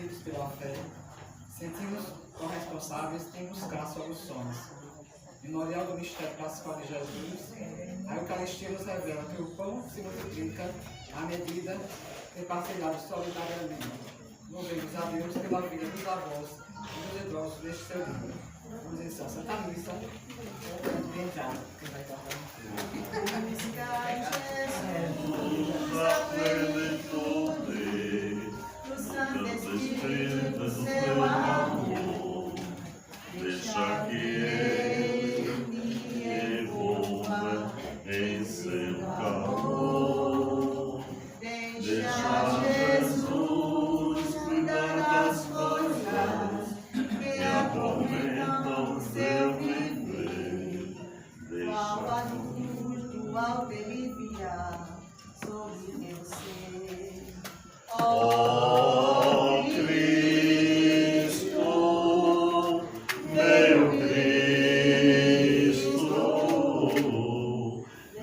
movidos pela fé, sentimos corresponsáveis em buscar soluções. Memorial do mistério pascual de Jesus, a Eucaristia nos revela que o pão se multiplica à medida que partilhado solidariamente. Louvemos a Deus pela vida dos avós e dos idosos deste seu dia. Vamos iniciar a Santa Missa. Entrar, quem vai estar deixa que ele me envolva em seu calor. Deixa Jesus cuidar das coisas que atormentam seu viver. Deixa a luz do alto ele enviar sobre meu ser. Ó Cristo, meu Cristo,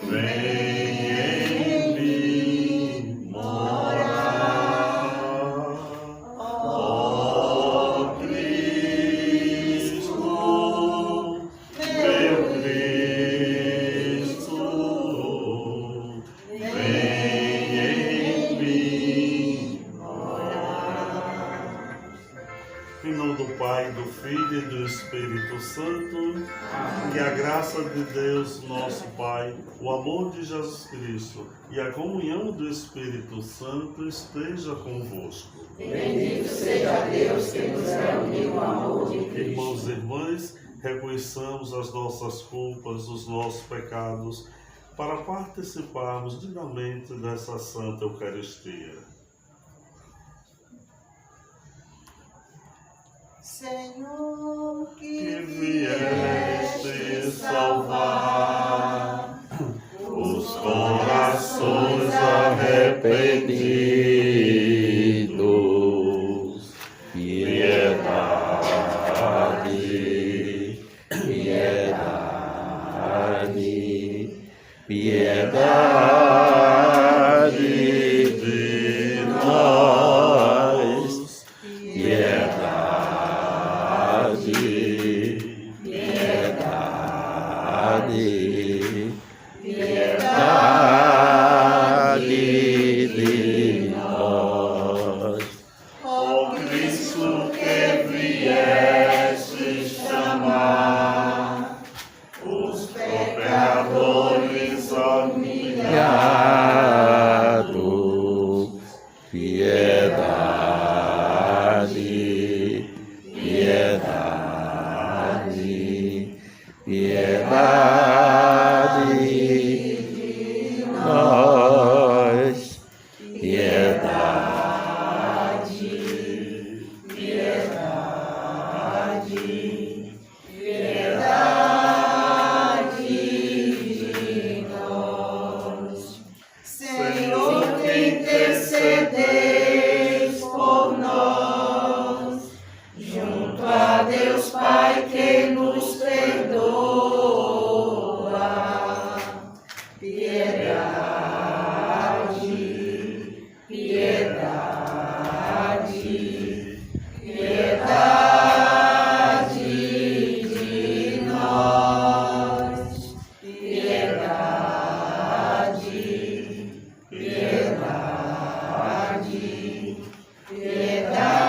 vem em mim morar. Ó Cristo, meu Cristo, vem em mim morar. Em nome do Pai, do Filho e do Espírito Santo, que a graça de Deus, nosso Pai, o amor de Jesus Cristo e a comunhão do Espírito Santo esteja convosco. Bendito seja Deus que nos reuniu no amor de Cristo. Irmãos e irmãs, reconheçamos as nossas culpas, os nossos pecados, para participarmos dignamente dessa Santa Eucaristia. Senhor, Que vieste salvar os corações arrependidos. Piedade, piedade, piedade de nós. Piedade, piedade, piedade de nós. Ó Cristo que vieste chamar os pecadores humilhados. Piedade, piedade, piedade de nós. Piedade, piedade, piedade de nós. Senhor, que intercedeis por nós, junto a Deus Pai que nos perdoa. Piedade, piedade, piedade de nós. Piedade, piedade, piedade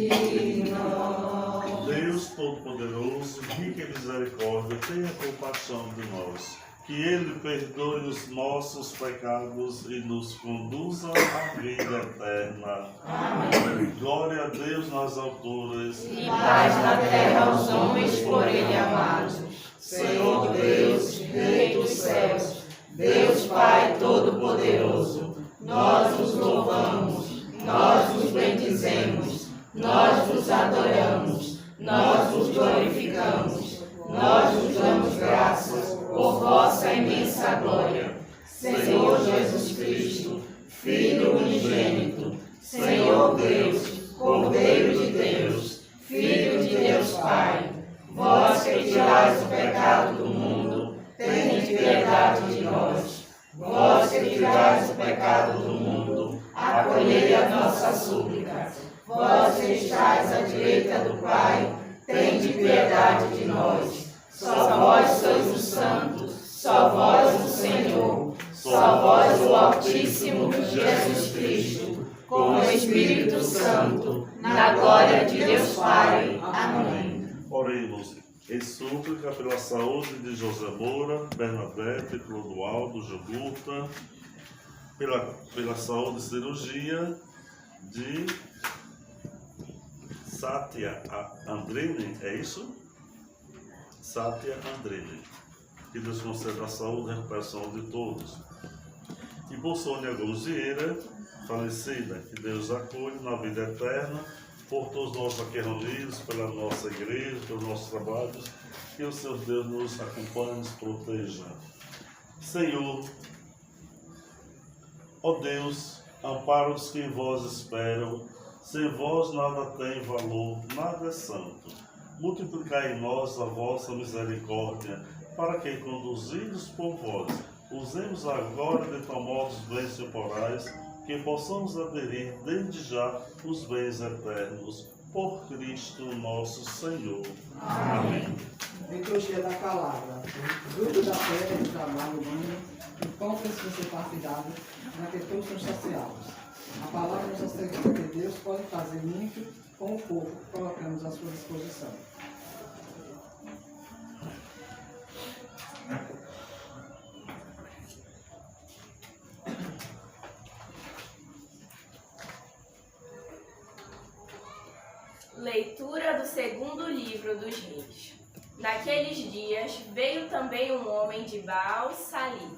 de nós. Deus Todo-Poderoso, rico em misericórdia, tenha compaixão de nós. Que Ele perdoe os nossos pecados e nos conduza à vida eterna. Amém. Glória a Deus nas alturas. E paz na terra aos homens por Ele amados. Senhor Deus, Rei dos céus, Deus Pai Todo-Poderoso, nós os louvamos, nós os bendizemos, nós os adoramos, nós os glorificamos, nós os damos graças por vossa imensa glória. Senhor Jesus Cristo, Filho unigênito, Senhor Deus, Cordeiro de Deus, Filho de Deus Pai, vós que tirais o pecado do mundo, tende piedade de nós. Vós que tirais o pecado do mundo, acolhei a nossa súplica. Vós que estáis à direita do Pai, tende piedade de nós. Só vós sois os santos, só vós o Senhor, só vós o Altíssimo Jesus Cristo, com o Espírito Santo, na glória de Deus Pai. Amém. Oremos. Em súplica pela saúde de José Moura, Bernadette, Clodoaldo, Jogurta, pela saúde e cirurgia de Sátia Andrini, é isso? Sátia Andrini. Que Deus conceda a saúde e a recuperação de todos. E por Sônia Gomes Vieira, falecida, que Deus acolhe na vida eterna, por todos nós aqui reunidos, pela nossa igreja, pelos nossos trabalhos, que o Senhor Deus nos acompanhe, nos proteja. Senhor, ó Deus, ampara os que em vós esperam, sem vós nada tem valor, nada é santo. Multiplicai em nós a vossa misericórdia, para que, conduzidos por vós, usemos agora de tal modo os bens temporais, que possamos aderir desde já os bens eternos, por Cristo nosso Senhor. Amém. Liturgia da palavra. Fruto da fé e do trabalho humano, o pão que precisa ser partilhado, na que todos são saciados. A palavra nos assegura que Deus pode fazer muito com o pouco que colocamos à sua disposição. Leitura do segundo livro dos Reis. Naqueles dias veio também um homem de Baal-Salim,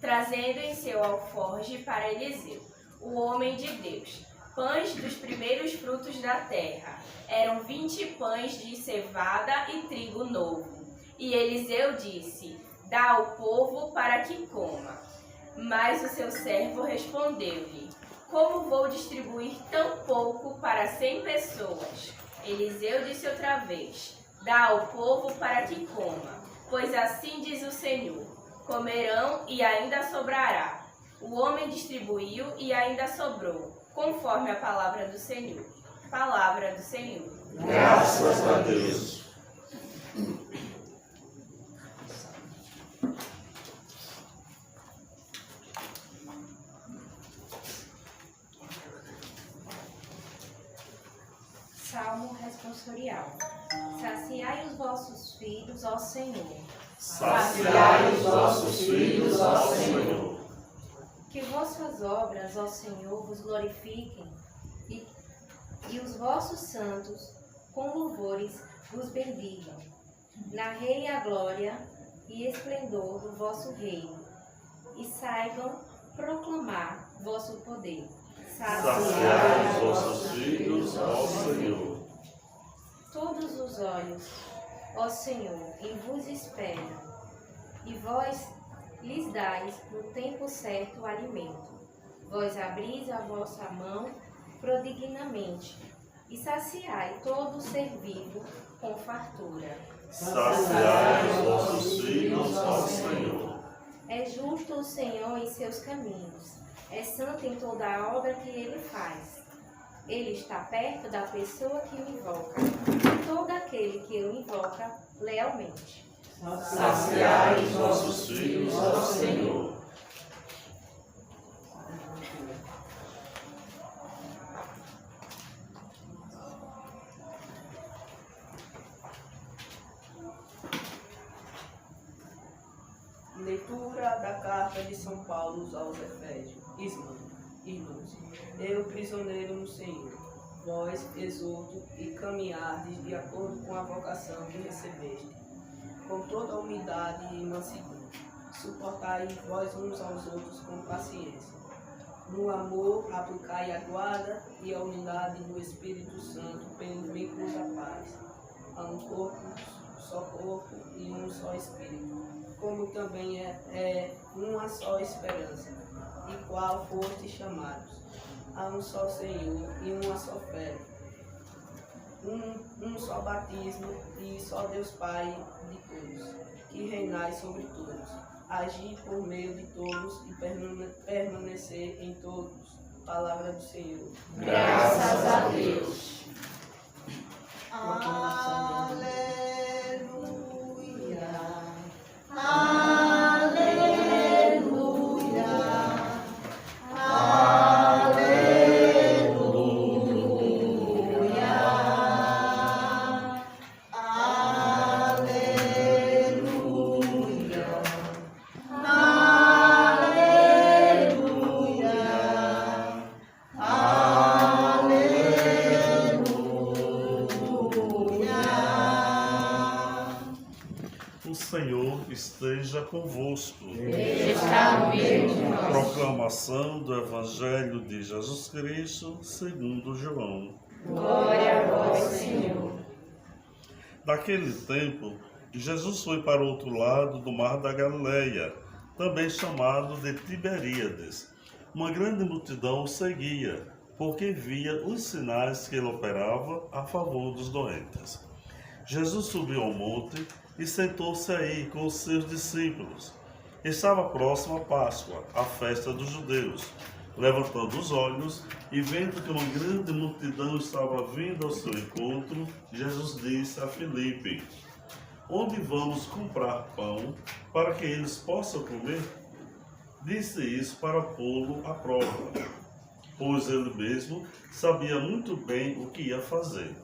trazendo em seu alforje para Eliseu, o homem de Deus, pães dos primeiros frutos da terra. Eram 20 pães de cevada e trigo novo. E Eliseu disse: dá ao povo para que coma. Mas o seu servo respondeu-lhe: como vou distribuir tão pouco para 100 pessoas? Eliseu disse outra vez: dá ao povo para que coma, pois assim diz o Senhor: comerão e ainda sobrará. O homem distribuiu e ainda sobrou, conforme a palavra do Senhor. Palavra do Senhor. Graças a Deus. Salmo responsorial. Saciai os vossos filhos, ó Senhor. Saciai os vossos filhos, ó Senhor. Que vossas obras, ó Senhor, vos glorifiquem, e os vossos santos, com louvores, vos bendigam. Narrei a glória e esplendor do vosso reino, e saibam proclamar vosso poder. Saciai os vossos filhos, ó Senhor. Todos os olhos, ó Senhor, em vos esperam, e vós lhes dais no tempo certo o alimento. Vós abris a vossa mão prodignamente, e saciai todo ser vivo com fartura. Saciai os vossos filhos, ó Senhor. É justo o Senhor em seus caminhos, é santo em toda a obra que ele faz. Ele está perto da pessoa que o invoca, e todo aquele que o invoca lealmente. Saciai os vossos filhos, ó Senhor. Leitura da carta de São Paulo aos Efésios. Irmãos, eu prisioneiro no Senhor, vós exorto e caminhardes de acordo com a vocação que recebeste, com toda a humildade e mansidão. Suportai vós uns aos outros com paciência. No amor, aplicai a guarda e a unidade do Espírito Santo pelo vínculo da paz. Há um corpo, só corpo e um só Espírito, como também é uma só esperança, e qual foste chamados. Há um só Senhor e uma só fé, um só batismo e só Deus Pai de todos, que reinai sobre todos, agir por meio de todos e permanecer em todos Palavra do Senhor. Graças a Deus. Aleluia. O Senhor esteja convosco. Está no meio de nós. Proclamação do Evangelho de Jesus Cristo segundo João. Glória a vós, Senhor. Naquele tempo, Jesus foi para o outro lado do mar da Galileia, também chamado de Tiberíades. Uma grande multidão o seguia, porque via os sinais que ele operava a favor dos doentes. Jesus subiu ao monte e sentou-se aí com os seus discípulos. Estava próxima a Páscoa, a festa dos judeus. Levantando os olhos e vendo que uma grande multidão estava vindo ao seu encontro, Jesus disse a Filipe: onde vamos comprar pão para que eles possam comer? Disse isso para pô-lo à prova, pois ele mesmo sabia muito bem o que ia fazer.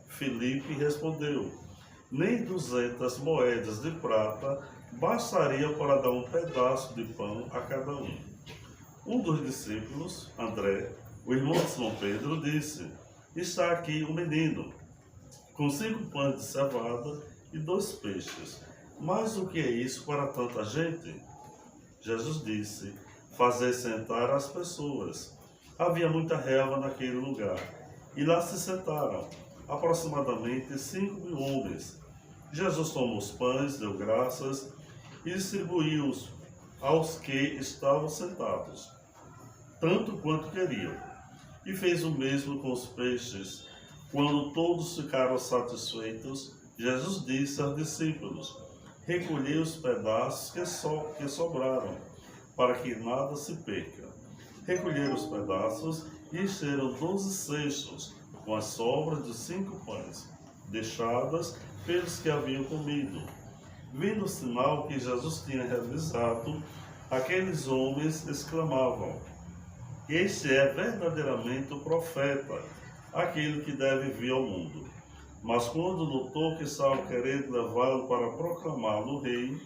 Filipe respondeu: nem 200 moedas de prata bastariam para dar um pedaço de pão a cada um. Um dos discípulos, André, o irmão de Simão Pedro, disse: está aqui um menino, com 5 pães de cevada e 2 peixes. Mas o que é isso para tanta gente? Jesus disse: fazei sentar as pessoas. Havia muita relva naquele lugar, e lá se sentaram aproximadamente 5.000 homens. Jesus tomou os pães, deu graças e distribuiu-os aos que estavam sentados, tanto quanto queriam. E fez o mesmo com os peixes. Quando todos ficaram satisfeitos, Jesus disse aos discípulos: recolhei os pedaços que sobraram, para que nada se perca. Recolheram os pedaços e encheram 12 cestos com as sobras dos 5 pães, deixadas pelos que haviam comido. Vendo o sinal que Jesus tinha realizado, aqueles homens exclamavam: este é verdadeiramente o profeta, aquele que deve vir ao mundo. Mas quando notou que estavam querendo levá-lo para proclamá-lo rei,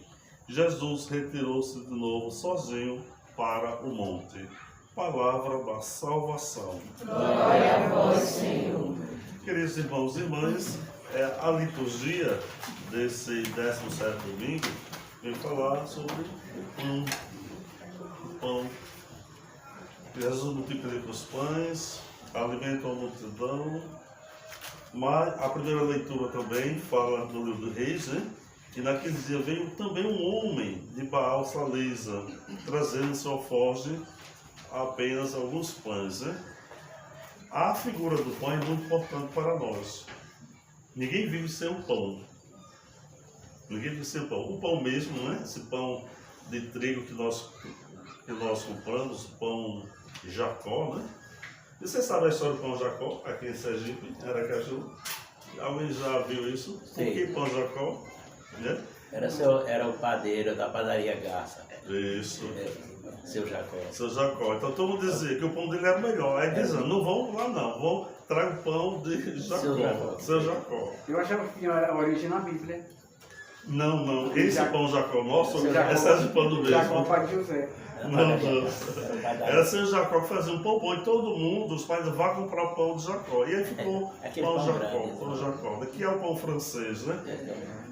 Jesus retirou-se de novo sozinho para o monte. Palavra da salvação. Glória a vós, Senhor. Queridos irmãos e irmãs, a liturgia desse 17º domingo vem falar sobre o pão. Jesus multiplica os pães, alimenta a multidão, mas a primeira leitura também fala do livro do Reis, né? E naquele dia veio também um homem de Baal Salisa, trazendo em seu alforje apenas alguns pães, né? A figura do pão é muito importante para nós. Ninguém vive sem o pão. Ninguém vive sem o pão. O pão mesmo, né? Esse pão de trigo que nós compramos, pão Jacó, né? E você sabe a história do pão Jacó, aqui em Sergipe, Aracaju? Alguém já viu isso? Por que pão Jacó? Né? Era o padeiro da padaria Garça. Isso. Seu Jacó. Seu Jacó. Então todo mundo dizia que o pão dele era melhor. Aí dizendo, não vão lá não, vão trazer o pão de Jacó. Seu Jacó. Eu achava que tinha a origem na Bíblia. Não. Esse pão Jacó nosso Jacó, é Sérgio Pão do mesmo. Jacó pai de José. Não. Era seu Jacó que fazia um pão bom e todo mundo, os pais vá comprar o pão de Jacó. E aí ficou pão Jacó. Aqui é o pão francês, né?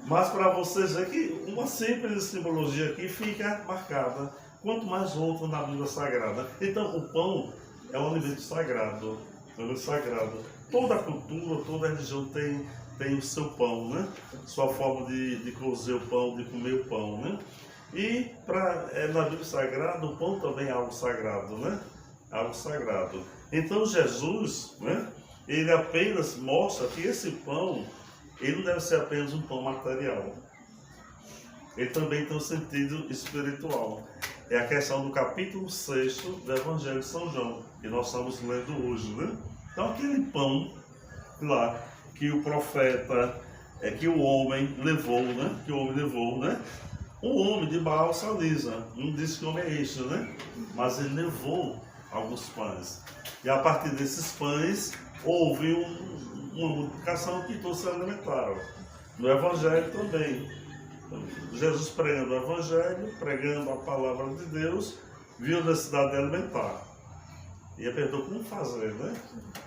Mas para vocês ver que uma simples simbologia aqui fica marcada, quanto mais outra na Bíblia Sagrada. Então o pão é um alimento sagrado. Toda a cultura, toda a religião tem o seu pão, né? Sua forma de cozer o pão, de comer o pão, né? E na Bíblia Sagrada, o pão também é algo sagrado, né? Algo sagrado. Então Jesus, né? Ele apenas mostra que esse pão, ele não deve ser apenas um pão material. Ele também tem um sentido espiritual. é a questão do capítulo 6 do Evangelho de São João, que nós estamos lendo hoje, né? Então aquele pão lá que o profeta, que o homem levou, né? Um homem de Baal Salisa, não disse que homem é este, né? Mas ele levou alguns pães. E a partir desses pães houve uma multiplicação que todos se alimentaram. No Evangelho também. Jesus pregando o Evangelho, pregando a palavra de Deus, viu a necessidade de alimentar. E ele perguntou como fazer, né?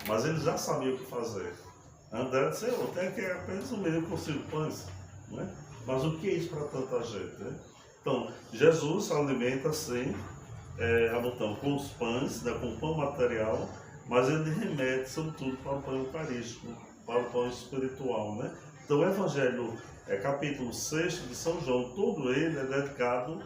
Mas ele já sabia o que fazer. André disse, eu tenho que apenas um menino com 5 pães, né? Mas o que é isso para tanta gente, né? Então, Jesus alimenta sim, com os pães, né, com o pão material, mas ele remete sobretudo para o pão eucarístico, para o pão espiritual, né? Então o Evangelho, capítulo 6 de São João, todo ele é dedicado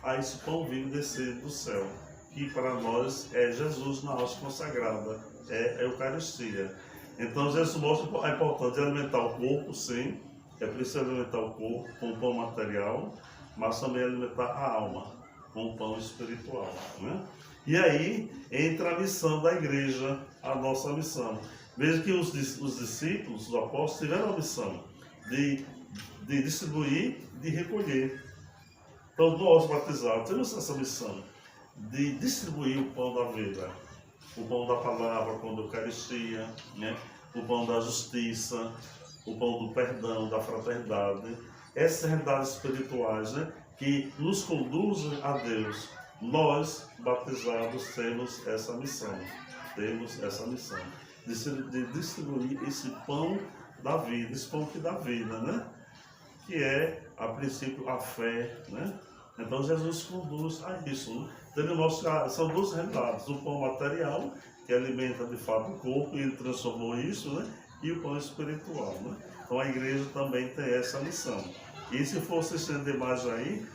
a esse pão vivo descido do céu, que para nós é Jesus na hóstia consagrada, é a Eucaristia. Então Jesus mostra a importância de alimentar o corpo, sim, é preciso alimentar o corpo com o pão material, mas também alimentar a alma com o pão espiritual, né? E aí entra a missão da igreja, a nossa missão. Veja que os discípulos, os apóstolos, tiveram a missão de distribuir, de recolher. Então nós batizados temos essa missão de distribuir o pão da vida, o pão da palavra, o pão da Eucaristia, né? O pão da justiça, o pão do perdão, da fraternidade, essas realidades espirituais, né, que nos conduzem a Deus. Nós, batizados, temos essa missão de distribuir esse pão da vida, esse pão que dá vida, né? Que é, a princípio, a fé, né? Então Jesus conduz a isso, né? Então ele mostra, são duas realidades, o pão material, que alimenta de fato o corpo, e ele transformou isso, né? E o pão espiritual, né? Então a igreja também tem essa missão. E se fosse estender mais aí,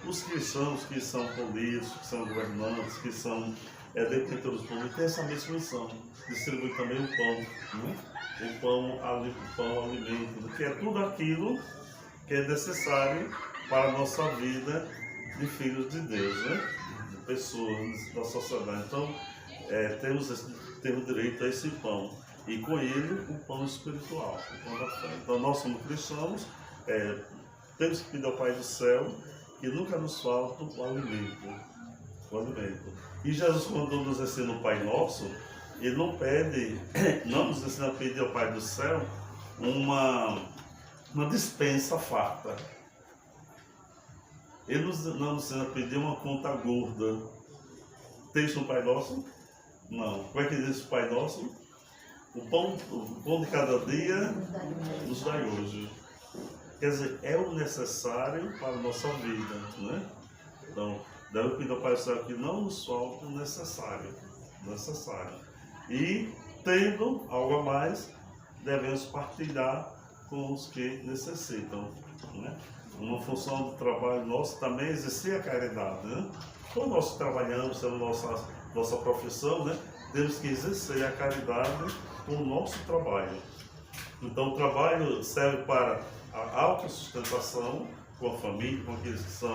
os cristãos que são políticos, que são governantes, que são detentores públicos, têm essa mesma missão, distribuir também o pão, né? O pão alimento, que é tudo aquilo que é necessário para a nossa vida de filhos de Deus, né? De pessoas, da sociedade. Então, temos direito a esse pão. E com ele, o pão espiritual, o pão da fé. Então, nós somos cristãos, temos que pedir ao Pai do Céu que nunca nos falte o alimento. E Jesus, quando nos ensina o Pai Nosso, ele não nos ensina a pedir ao Pai do Céu uma dispensa farta. Ele não nos ensina a pedir uma conta gorda. Tem isso no Pai Nosso? Não. Como é que diz o Pai Nosso? O pão de cada dia nos dai hoje. Quer dizer, é o necessário para a nossa vida, né? Então, deve pedir ao Pai do Céu que não nos falte o necessário. E, tendo algo a mais, devemos partilhar com os que necessitam, né? Uma função do trabalho nosso também é exercer a caridade, né? Quando nós trabalhamos, temos nossa profissão, né? Temos que exercer a caridade com o nosso trabalho. Então o trabalho serve para a autossustentação com a família, com aqueles que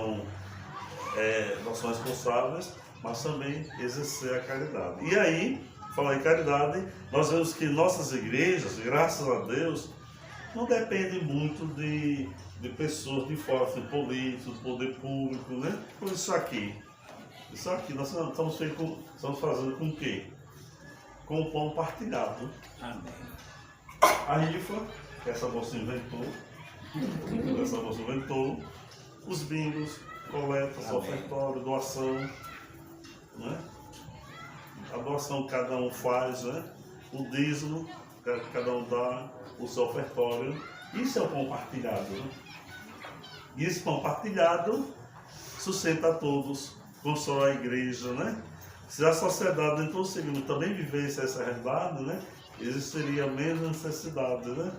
nós somos responsáveis, mas também exercer a caridade. E aí, falar em caridade, nós vemos que nossas igrejas, graças a Deus, não dependem muito de pessoas de fora, de políticos, poder público, né? Por isso aqui nós estamos fazendo com o quê? Com o pão partilhado. Amém. A rifa, que essa moça inventou, os bingos, coletas, ofertório, doação, né? A doação cada um faz, né? O dízimo, cada um dá o seu ofertório. Isso é o pão partilhado, né? E esse pão partilhado sustenta a todos, constrói a igreja, né? Se a sociedade em todo segundo também vivesse essa realidade, né? Existiria menos necessidade, né?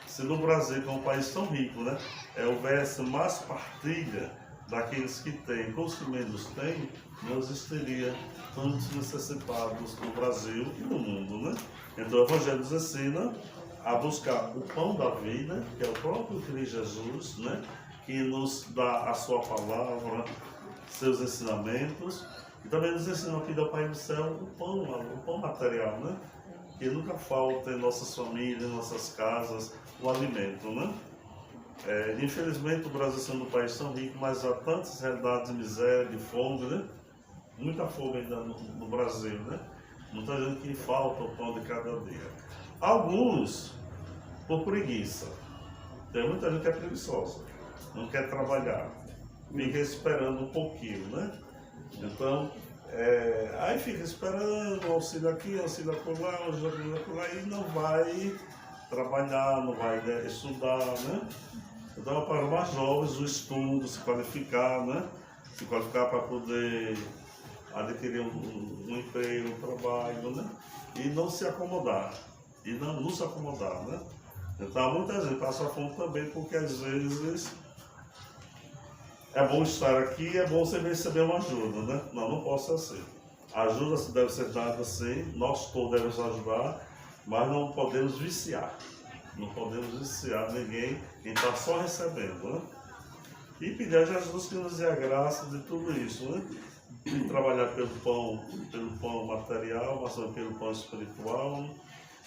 Se no Brasil, que é um país tão rico, né? Houvesse mais partilha daqueles que têm com os que menos têm, não existiria tantos necessitados no Brasil e no mundo, né? Então o Evangelho nos ensina a buscar o pão da vida, que é o próprio Cristo Jesus, né? Que nos dá a sua palavra, seus ensinamentos, e também nos ensina a pedir ao Pai do Céu o pão material, né? Que nunca falta em nossas famílias, em nossas casas, o alimento, né? Infelizmente o Brasil sendo um país tão rico, mas há tantas realidades de miséria, de fome, né? Muita fome ainda no Brasil, né? Muita gente que falta o pão de cada dia. Alguns por preguiça. Tem muita gente que é preguiçosa, não quer trabalhar, fica esperando um pouquinho, né? Então, aí fica esperando, auxílio aqui, auxílio acolá, auxílio acolá, e não vai trabalhar, não vai estudar, né? Então, para os mais jovens, o estudo, se qualificar, né? Se qualificar para poder adquirir um emprego, um trabalho, né? E não se acomodar, e não se acomodar, né? Então, muita gente passa fome também, porque às vezes é bom estar aqui, é bom você receber uma ajuda, né? Não posso ser assim. A ajuda deve ser dada sim, nós todos devemos ajudar, mas não podemos viciar. Não podemos viciar ninguém em estar só recebendo, né? E pedir a Jesus que nos dê a graça de tudo isso, né? De trabalhar pelo pão material, mas também pelo pão espiritual.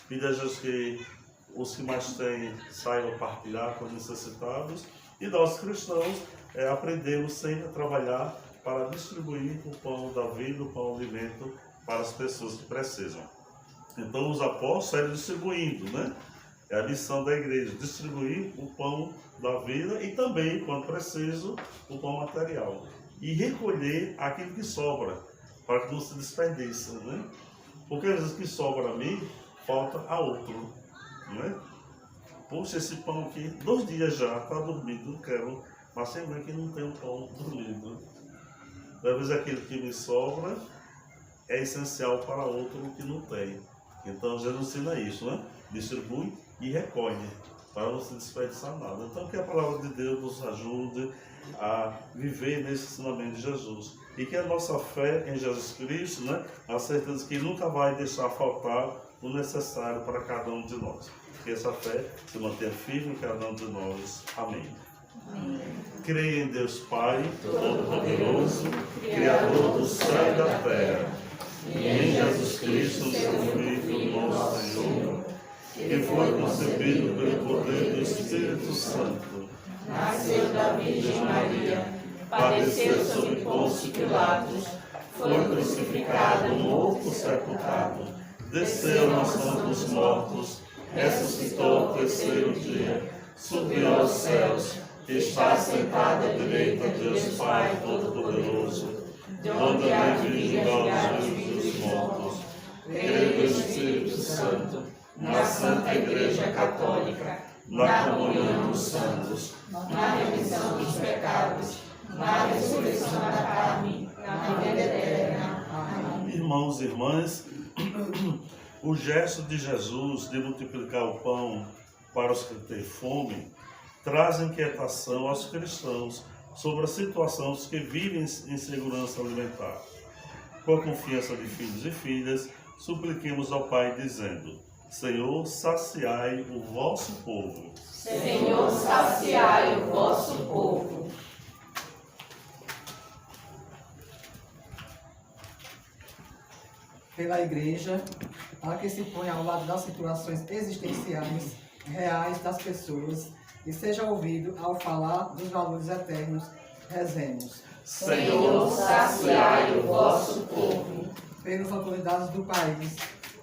Pedir a Jesus que os que mais têm saibam partilhar com os necessitados. E nós cristãos aprendemos sempre a trabalhar para distribuir o pão da vida, o pão alimento para as pessoas que precisam. Então os apóstolos saíram distribuindo, né? É a missão da igreja, distribuir o pão da vida e também, quando preciso, o pão material. E recolher aquilo que sobra, para que não se desperdice, né? Porque às vezes o que sobra a mim, falta a outro, né? Poxa, esse pão aqui, 2 dias já, está dormindo, não quero, mas sem ver que não tem o pão dormido. Às vezes aquilo que me sobra é essencial para outro que não tem. Então Jesus ensina isso, né? Distribui e recolhe, para não se desperdiçar nada. Então que a palavra de Deus nos ajude a viver nesse ensinamento de Jesus. E que a nossa fé em Jesus Cristo, né? A certeza que nunca vai deixar faltar o necessário para cada um de nós. Que essa fé se mantenha firme em cada um de nós. Amém. Creio em Deus Pai, Todo-Poderoso, Criador do céu e da terra, e em Jesus Cristo, seu Filho, nosso Senhor, que foi concebido pelo poder do Espírito Santo, Nasceu da Virgem Maria, padeceu sob Pôncio Pilatos, foi crucificado, morto, sepultado, desceu na mansão dos mortos, ressuscitou ao 3º dia, subiu aos céus, está sentado à direita de Deus Pai Todo-Poderoso, de onde há de vir julgar os vivos e os mortos. Creio no Espírito Santo, na Santa Igreja Católica, na comunhão dos santos, na remissão dos pecados, na ressurreição da carne, na vida eterna. Amém. Irmãos e irmãs, o gesto de Jesus de multiplicar o pão para os que têm fome traz inquietação aos cristãos sobre a situação dos que vivem em insegurança alimentar. Com a confiança de filhos e filhas, supliquemos ao Pai dizendo: Senhor, saciai o vosso povo. Senhor, saciai o vosso povo. Pela Igreja, para que se ponha ao lado das situações existenciais reais das pessoas e seja ouvido ao falar dos valores eternos, rezemos. Senhor, saciai o vosso povo. Pelas autoridades do país,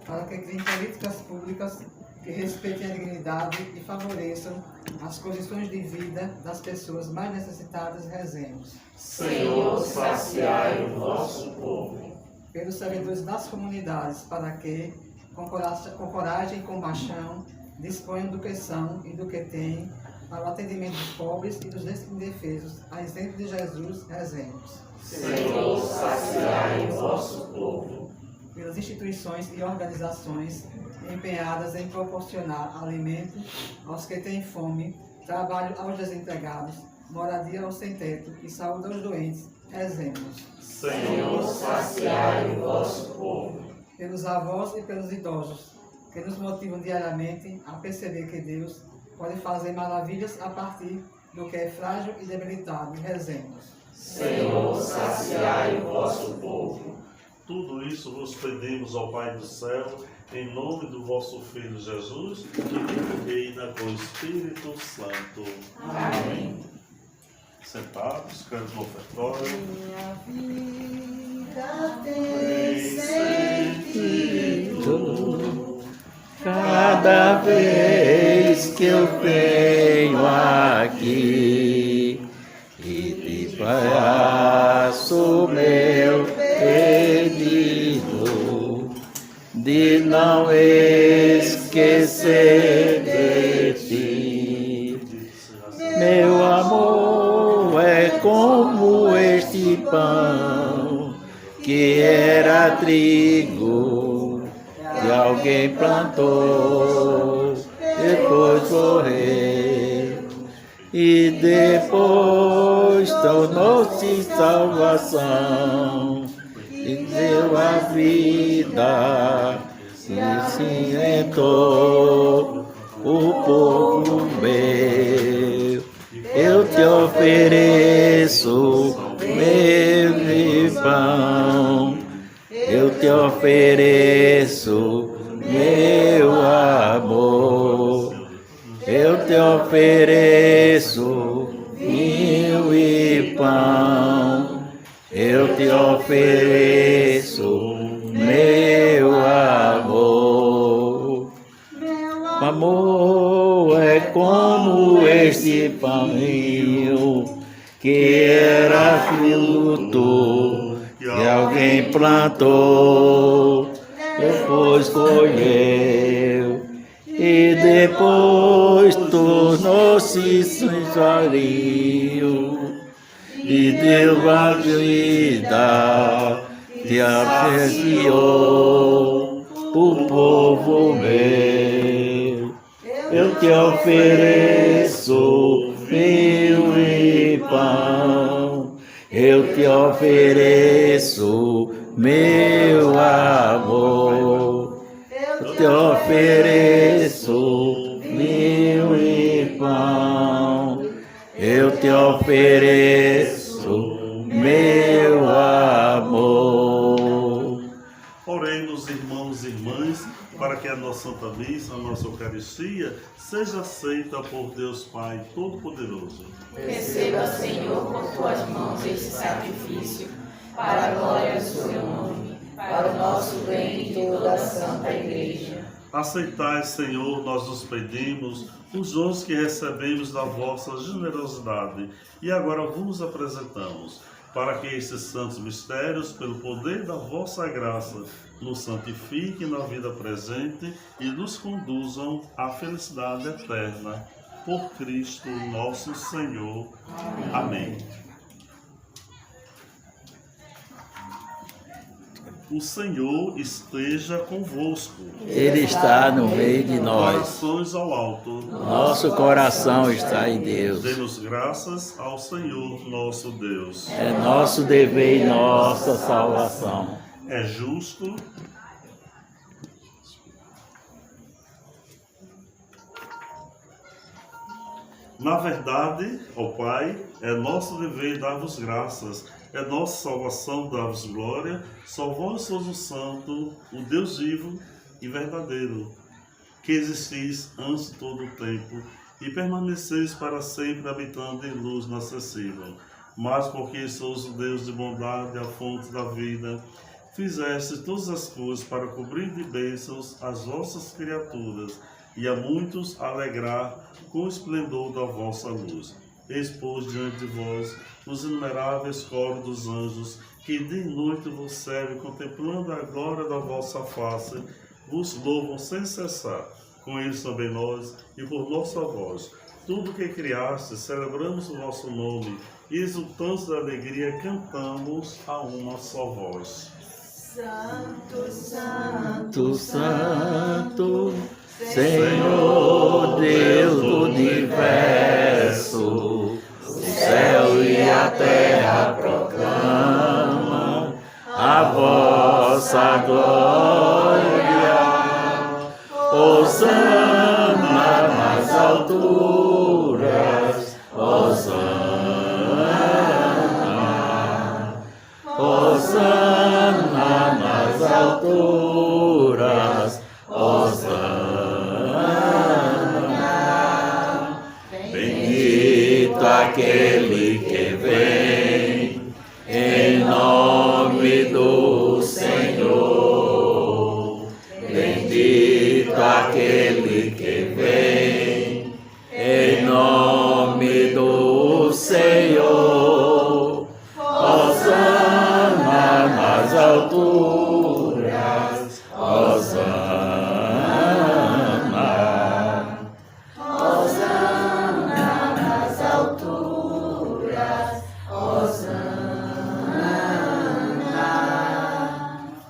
para que criem políticas públicas que respeitem a dignidade e favoreçam as condições de vida das pessoas mais necessitadas, rezemos. Senhor, saciai o vosso povo. Pelos servidores das comunidades, para que, com coragem e compaixão, disponham do que são e do que têm, para o atendimento dos pobres e dos indefesos, a exemplo de Jesus, rezemos. Senhor, saciai o vosso povo. Pelas instituições e organizações empenhadas em proporcionar alimento aos que têm fome, trabalho aos desempregados, moradia aos sem-teto e saúde aos doentes, rezemos. Senhor, saciai o vosso povo. Pelos avós e pelos idosos, que nos motivam diariamente a perceber que Deus pode fazer maravilhas a partir do que é frágil e debilitado, rezemos. Senhor, saciai o vosso povo. Tudo isso vos pedimos ao Pai do céu, em nome do vosso Filho Jesus, que vive e reina com o Espírito Santo. Amém. Sentados, canto no ofertório. Minha vida tem sentido. Cada vez que eu venho aqui e te faço meu pedido de não esquecer de ti. Meu amor é como este pão que era trigo que alguém plantou, depois morreu e depois tornou-se salvação e deu a vida e se entrou o povo meu. Eu te ofereço meu pão, eu te ofereço meu amor, eu te ofereço vinho e pão, eu te ofereço meu amor. Amor é como este pãinho que era fruto que alguém plantou, depois colheu e depois tornou-se sensuario e deu a vida, te apreciou o povo meu. Eu te ofereço vinho e pão, eu te ofereço meu amor, eu te ofereço vinho e pão, eu te ofereço meu amor. Oremos, irmãos e irmãs, para que a nossa Santa Missa, a nossa Eucaristia, seja aceita por Deus Pai Todo-Poderoso. Receba, Senhor, com tuas mãos este sacrifício, para a glória do seu nome, para o nosso bem e toda a Santa Igreja. Aceitai, Senhor, nós os pedimos, os dons que recebemos da vossa generosidade e agora vos apresentamos, para que esses santos mistérios, pelo poder da vossa graça, nos santifiquem na vida presente e nos conduzam à felicidade eterna. Por Cristo nosso Senhor. Amém. O Senhor esteja convosco. Ele está no meio de nós. Corações ao alto. Nosso coração está em Deus. Dê-nos graças ao Senhor nosso Deus. É nosso dever e nossa salvação. É justo. Na verdade, ó Pai, é nosso dever dar-vos graças, é nossa salvação dar-vos glória, só vós sois o Santo, o Deus vivo e verdadeiro, que existis antes de todo o tempo e permaneceis para sempre habitando em luz inacessível. Mas porque sois o Deus de bondade, a fonte da vida, fizeste todas as coisas para cobrir de bênçãos as vossas criaturas e a muitos alegrar com o esplendor da vossa luz. Expôs diante de vós os inumeráveis coros dos anjos, que de noite vos servem, contemplando a glória da vossa face, vos louvam sem cessar. Com eles também nós, e por nossa voz, tudo que criaste, celebramos o vosso nome, e exultantes da alegria, cantamos a uma só voz. Santo, Santo, Santo, Senhor Deus do universo, o céu e a terra proclamam a vossa glória. Hosana nas alturas, Hosana aquele que vem, em nome do Senhor. Bendito aquele que vem, em nome do Senhor. Hosana nas alturas, Hosana.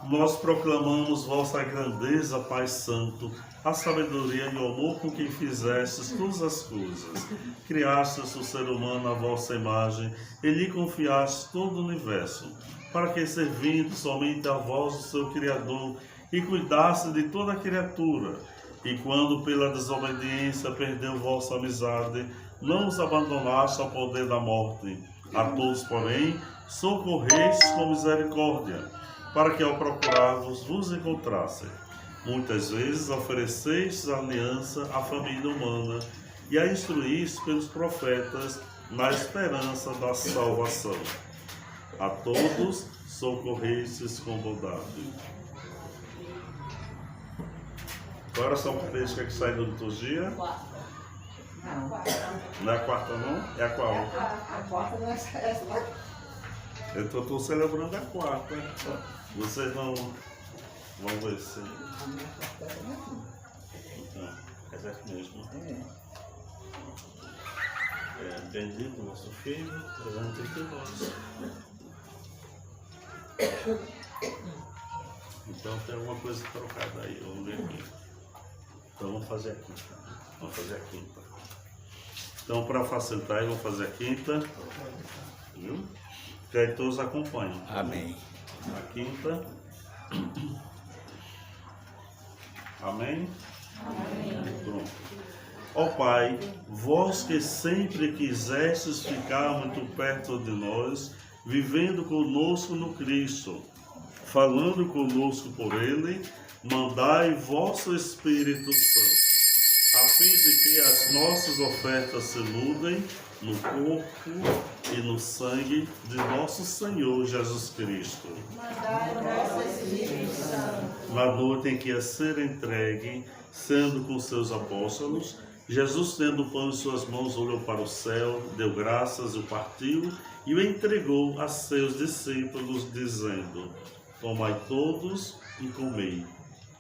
Nós proclamamos vossa grandeza, Pai Santo, a sabedoria e o amor com que fizestes todas as coisas. Criastes o ser humano à vossa imagem e lhe confiastes todo o universo, para que, servindo somente a vós, o seu Criador, e cuidasse de toda a criatura, e quando pela desobediência perdeu vossa amizade, não os abandonaste ao poder da morte. A todos, porém, socorrestes com misericórdia, para que ao procurar-vos vos encontrassem. Muitas vezes oferecestes aliança à família humana e a instruístes pelos profetas na esperança da salvação. A todos socorrestes com bondade. Qual era a São Característica que sai da liturgia? Não é a quarta não? É a qual? A quarta não é essa. Eu estou celebrando a quarta. Vocês não vão ver se... Não, é certo mesmo. Bendito nosso Filho, presente entre nós. Então tem alguma coisa trocada aí, vamos ver aqui. Então vamos fazer a quinta. Vamos fazer a quinta. Então, para facilitar, vamos fazer a quinta. Viu? Que aí todos acompanham. Amém. A quinta. Amém? Amém. Pronto. Ó Pai, vós que sempre quisestes ficar muito perto de nós, vivendo conosco no Cristo, falando conosco por Ele, mandai vosso Espírito Santo, a fim de que as nossas ofertas se mudem no corpo e no sangue de nosso Senhor Jesus Cristo. Na noite em que ia ser entregue, sendo com seus apóstolos, Jesus, tendo o pão em suas mãos, olhou para o céu, deu graças e o partiu, e o entregou a seus discípulos, dizendo: tomai todos e comei.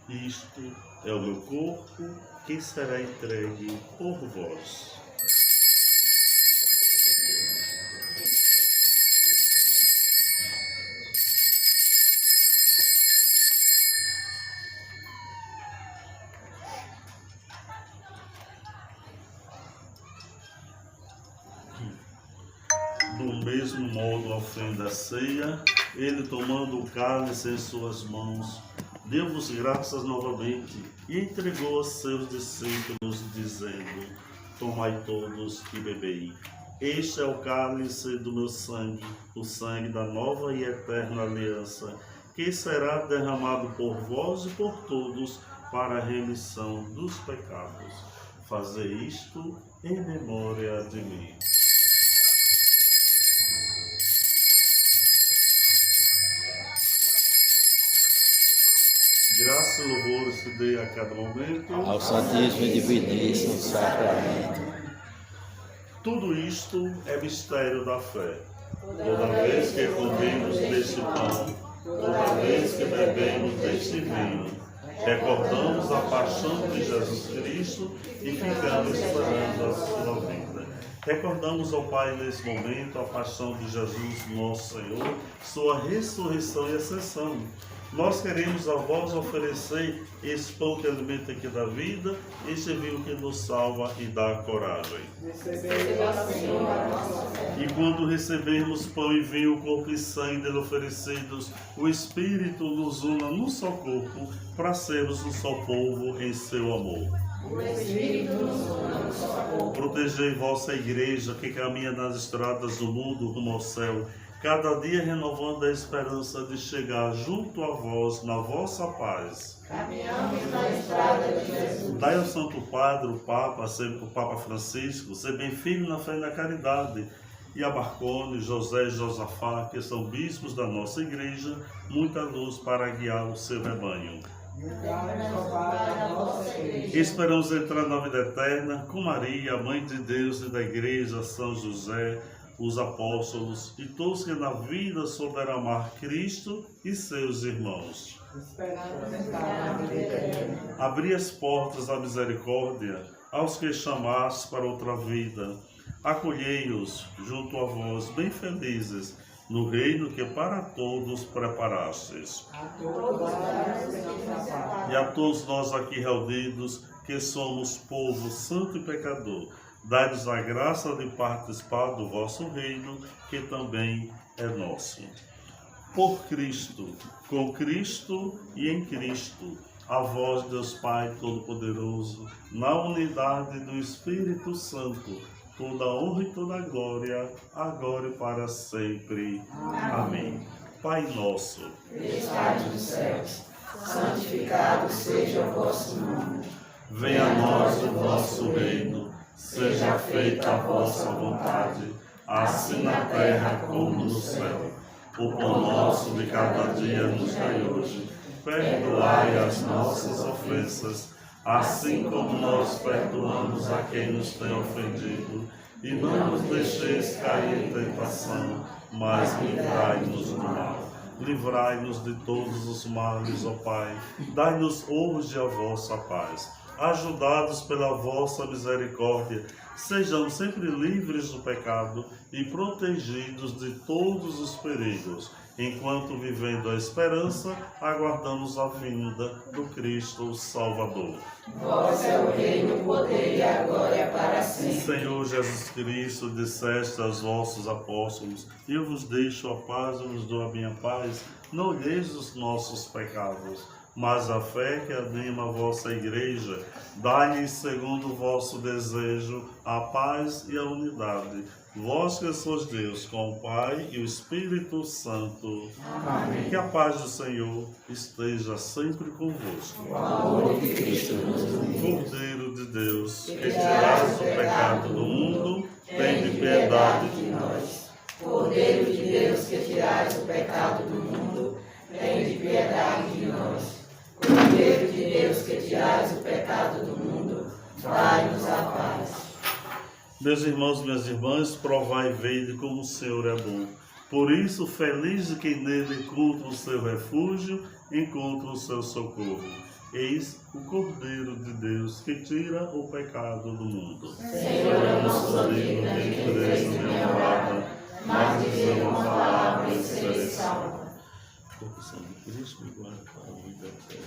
Isto é o meu corpo, que será entregue por vós. Do mesmo modo, ao fim da ceia, ele, tomando o cálice em suas mãos, deu-vos graças novamente e entregou a seus discípulos, dizendo: tomai todos e bebei. Este é o cálice do meu sangue, o sangue da nova e eterna aliança, que será derramado por vós e por todos para a remissão dos pecados. Fazei isto em memória de mim. Graça e louvor se dê a cada momento Ao Santíssimo e Diviníssimo Sacramento. Tudo isto é mistério da fé. Toda vez que comemos deste pão, toda vez que bebemos deste vinho, recordamos a paixão de Jesus Cristo e ficamos esperando a sua vinda. Recordamos ao Pai nesse momento a paixão de Jesus, nosso Senhor, sua ressurreição e ascensão. Nós queremos a vós oferecer esse pão que alimenta aqui da vida, esse vinho que nos salva e dá coragem. E quando recebermos pão e vinho, o corpo e sangue dele oferecidos, o Espírito nos una num só corpo, para sermos um só povo em seu amor. Protegei vossa igreja que caminha nas estradas do mundo rumo ao céu, cada dia renovando a esperança de chegar junto a vós na vossa paz. Caminhamos na estrada de Jesus. Dai ao Santo Padre, o Papa Francisco, ser bem firme na fé e na caridade, e a Marcone, José e Josafá, que são bispos da nossa igreja, muita luz para guiar o seu rebanho. Esperamos entrar na vida eterna com Maria, Mãe de Deus e da Igreja, São José, os apóstolos e todos que na vida souberam amar Cristo e seus irmãos. Abri as portas da misericórdia aos que chamaste para outra vida. Acolhei-os junto a vós, bem felizes, no reino que para todos preparastes. E a todos nós aqui reunidos, que somos povo santo e pecador, dai-nos a graça de participar do vosso reino, que também é nosso. Por Cristo, com Cristo e em Cristo, a vós, Deus Pai Todo-Poderoso, na unidade do Espírito Santo, toda honra e toda glória, agora e para sempre. Amém. Pai nosso, que estais nos céus, santificado seja o vosso nome. venha a nós o vosso reino, seja feita a vossa vontade, assim na terra como no céu. O pão nosso de cada dia nos dai hoje. Perdoai as nossas ofensas, assim como nós perdoamos a quem nos tem ofendido. E não nos deixeis cair em tentação, mas livrai-nos do mal. Livrai-nos de todos os males, ó Pai. Dai-nos hoje a vossa paz. Ajudados pela vossa misericórdia, sejamos sempre livres do pecado e protegidos de todos os perigos, enquanto, vivendo a esperança, aguardamos a vinda do Cristo o Salvador. Vós é o reino, o poder e a glória para sempre. Senhor Jesus Cristo, disseste aos vossos apóstolos: eu vos deixo a paz, eu vos dou a minha paz. Não olheis os nossos pecados, mas a fé que anima a vossa igreja. Dai-lhes, segundo o vosso desejo, a paz e a unidade. Vós que sois Deus, com o Pai e o Espírito Santo. Amém. Que a paz do Senhor esteja sempre convosco. O amor de Cristo nos une. Cordeiro de Deus, que tirais o pecado do mundo, tende piedade de nós. Cordeiro de Deus, que tirais o pecado do mundo, tende piedade de nós. Cordeiro de Deus, que tirais o pecado do mundo, dai-nos a paz. Meus irmãos e minhas irmãs, provai e vede como o Senhor é bom. Por isso, feliz de quem nele encontra o seu refúgio, encontra o seu socorro. Eis o Cordeiro de Deus, que tira o pecado do mundo. Senhor, eu não sou digno de que entres na minha morada, mas dizer uma palavra e serei salvo. Confissão de Cristo, e guarda para a vida eterna.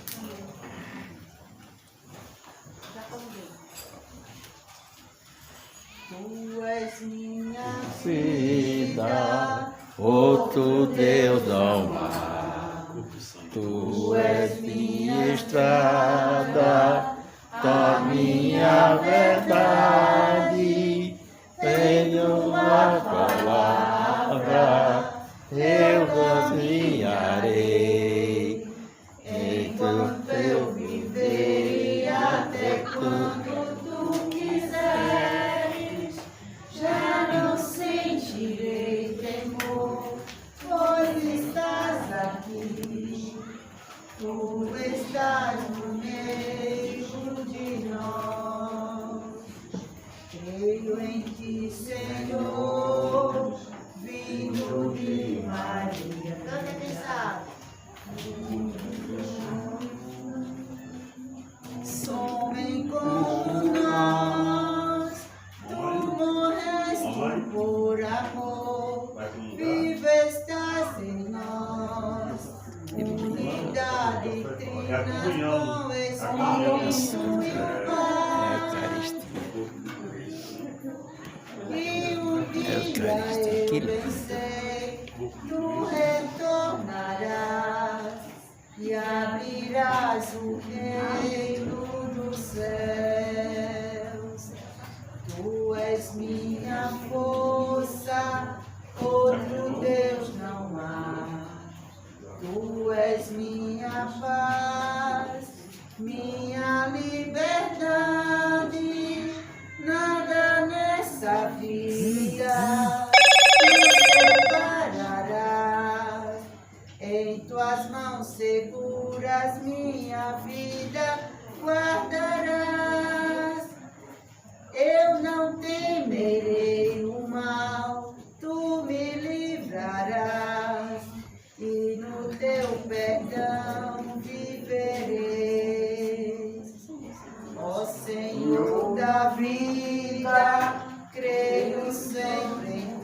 Tu és minha vida, outro Deus não há. Confissão de Tu és minha estrada, tua minha verdade. Tenho uma palavra, eu caminharei. enquanto eu viver até quando tu quiseres. Já não sentirei temor, pois estás aqui. Tu estás no meio de nós. Creio em ti, Senhor, vindo de Maria. Canta quem sabe. Somem com nós, tu morreste por amor, viva estás em nós, unidade trina com Espírito e Pai. E um dia eu pensei, tu retornarás e abrirás o reino dos céus. Tu és minha força, outro Deus não há. Tu és minha paz, minha liberdade, nada nessa vida separarás. Em tuas mãos seguras minha vida guardarás. Eu não temerei o mal, tu me livrarás, e no teu perdão viverei. Ó Senhor da vida, creio sempre em ti.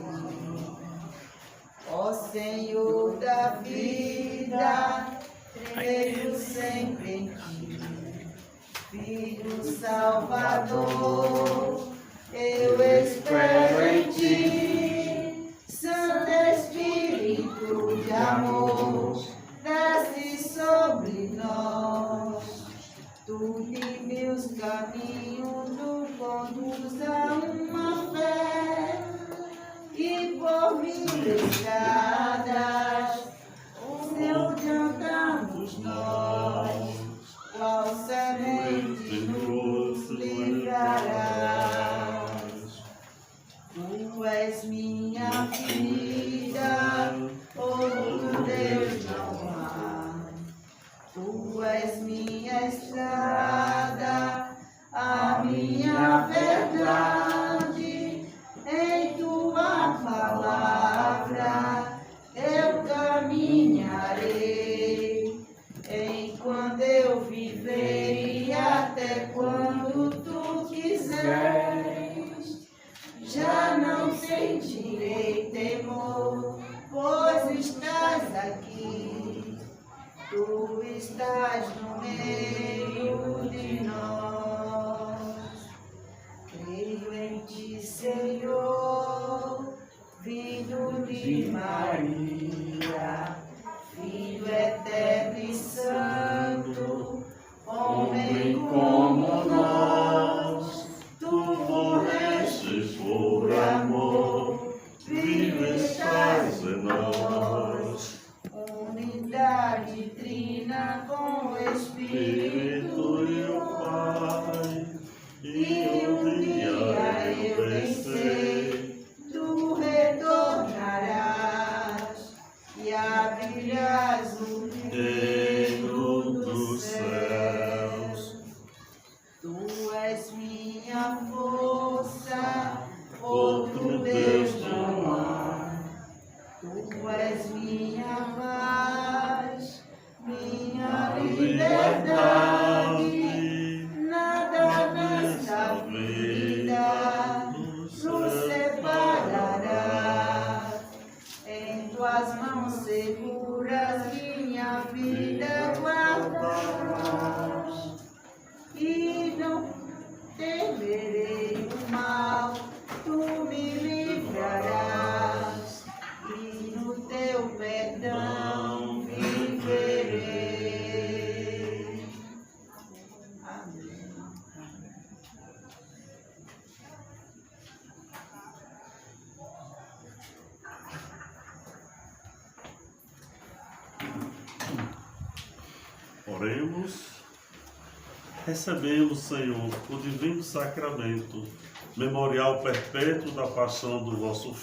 Ó Senhor da vida, creio sempre em ti. Filho Salvador, eu espero em ti. Santo Espírito de amor, desce sobre nós. Tu livre os caminhos, tu conduz a uma fé, e por mil estradas o Senhor andamos nós. Qual semente nos livrarás? Tu és minha vida, outro Deus não há. Tu és minha estrada, a minha verdade. Em tua palavra eu caminharei, enquanto eu viverei, até quando tu quiseres. Já não sentirei temor, pois estás aqui. Tu estás no meio de nós. Creio em ti, Senhor, vindo de Maria, Filho eterno e santo, homem como nós. Tu morreste por amor, vivo estás em nós. Unidade trina com o Espírito e o Pai, e um dia eu vencer, tu retornarás e abrirás o reino dos céus. Tu és minha força, outro Deus não há. Tu és minha paz, minha liberdade. Nada nesta vida nos separará. Em tuas mãos seguras minha vida guardarás. E não temerei o mal, tu me livrarás, e no teu perdão viverei. Amém. Oremos. Recebemos, Senhor, o divino sacramento, memorial perpétuo da paixão do vosso Filho.